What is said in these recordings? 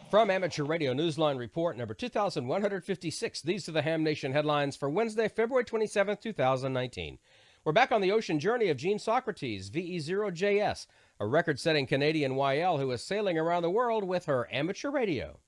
From Amateur Radio Newsline Report number 2156, these are the Ham Nation headlines for Wednesday, February 27, 2019. We're back on the ocean journey of Gene Socrates, VE0JS, a record-setting Canadian YL who is sailing around the world with her amateur radio.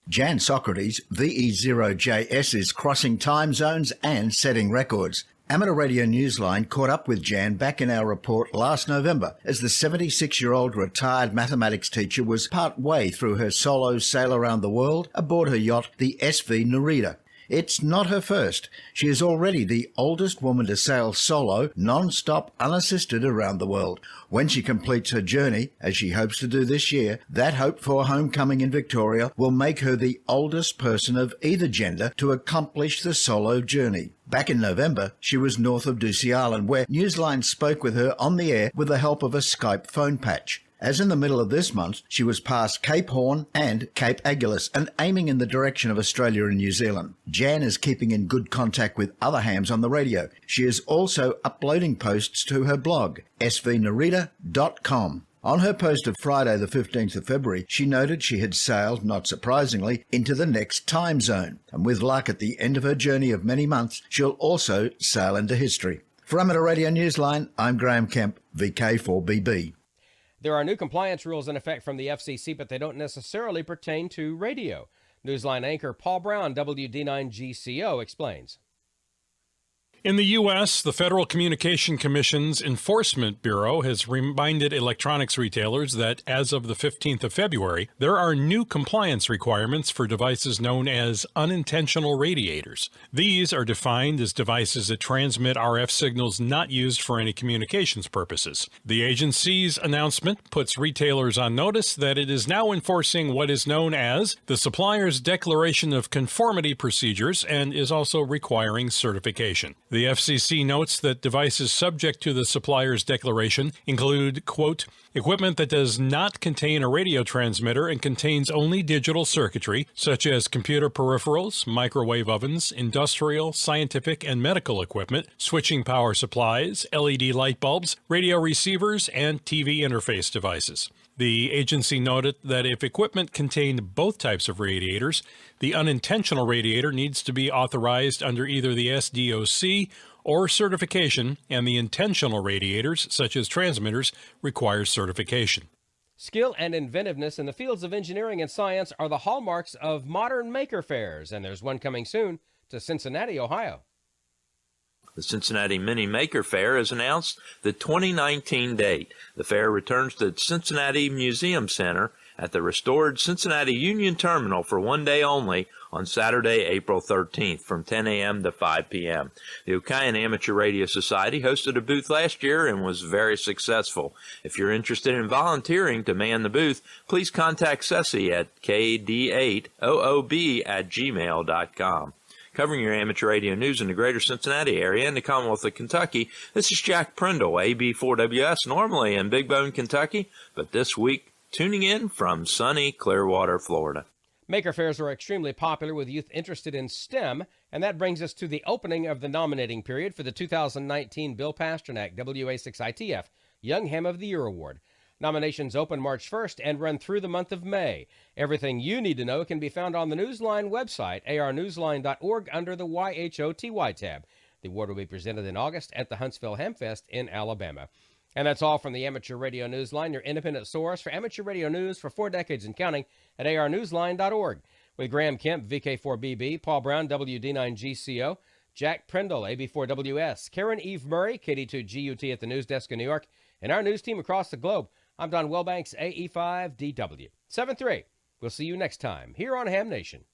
Jan Socrates, VE0JS, is crossing time zones and setting records. Amateur Radio Newsline caught up with Jan back in our report last November as the 76-year-old retired mathematics teacher was part way through her solo sail around the world aboard her yacht, the SV Narita. It's not her first. She is already the oldest woman to sail solo, non-stop, unassisted around the world. When she completes her journey, as she hopes to do this year, that hope for homecoming in Victoria will make her the oldest person of either gender to accomplish the solo journey. Back in November, she was north of Ducie Island, where Newsline spoke with her on the air with the help of a Skype phone patch. As in the middle of this month, she was past Cape Horn and Cape Agulhas and aiming in the direction of Australia and New Zealand. Jan is keeping in good contact with other hams on the radio. She is also uploading posts to her blog, svnarita.com. On her post of Friday the 15th of February, she noted she had sailed, not surprisingly, into the next time zone. And with luck at the end of her journey of many months, she'll also sail into history. For Amateur Radio Newsline, I'm Graham Kemp, VK4BB. There are new compliance rules in effect from the FCC, but they don't necessarily pertain to radio. Newsline anchor Paul Brown, WD9GCO, explains. In the U.S., the Federal Communication Commission's Enforcement Bureau has reminded electronics retailers that as of the 15th of February, there are new compliance requirements for devices known as unintentional radiators. These are defined as devices that transmit RF signals not used for any communications purposes. The agency's announcement puts retailers on notice that it is now enforcing what is known as the Supplier's Declaration of Conformity Procedures and is also requiring certification. The FCC notes that devices subject to the supplier's declaration include, quote, equipment that does not contain a radio transmitter and contains only digital circuitry, such as computer peripherals, microwave ovens, industrial, scientific, and medical equipment, switching power supplies, LED light bulbs, radio receivers, and TV interface devices. The agency noted that if equipment contained both types of radiators, the unintentional radiator needs to be authorized under either the SDOC or certification, and the intentional radiators, such as transmitters, require certification. Skill and inventiveness in the fields of engineering and science are the hallmarks of modern maker fairs, and there's one coming soon to Cincinnati, Ohio. The Cincinnati Mini Maker Fair has announced the 2019 date. The fair returns to the Cincinnati Museum Center at the restored Cincinnati Union Terminal for one day only on Saturday, April 13th from 10 a.m. to 5 p.m. The Ukiah Amateur Radio Society hosted a booth last year and was very successful. If you're interested in volunteering to man the booth, please contact Ceci at kd8oob@gmail.com. Covering your amateur radio news in the greater Cincinnati area and the Commonwealth of Kentucky, this is Jack Prindle, AB4WS, normally in Big Bone, Kentucky, but this week tuning in from sunny Clearwater, Florida. Maker fairs are extremely popular with youth interested in STEM, and that brings us to the opening of the nominating period for the 2019 Bill Pasternak WA6ITF Young Ham of the Year Award. Nominations open March 1st and run through the month of May. Everything you need to know can be found on the Newsline website, arnewsline.org, under the YHOTY tab. The award will be presented in August at the Huntsville Hamfest in Alabama. And that's all from the Amateur Radio Newsline, your independent source for amateur radio news for 4 decades and counting at arnewsline.org. With Graham Kemp, VK4BB, Paul Brown, WD9GCO, Jack Prindle, AB4WS, Karen Eve Murray, KD2GUT at the news desk in New York, and our news team across the globe. I'm Don Welbanks, AE5DW. 7-3. We'll see you next time here on Ham Nation.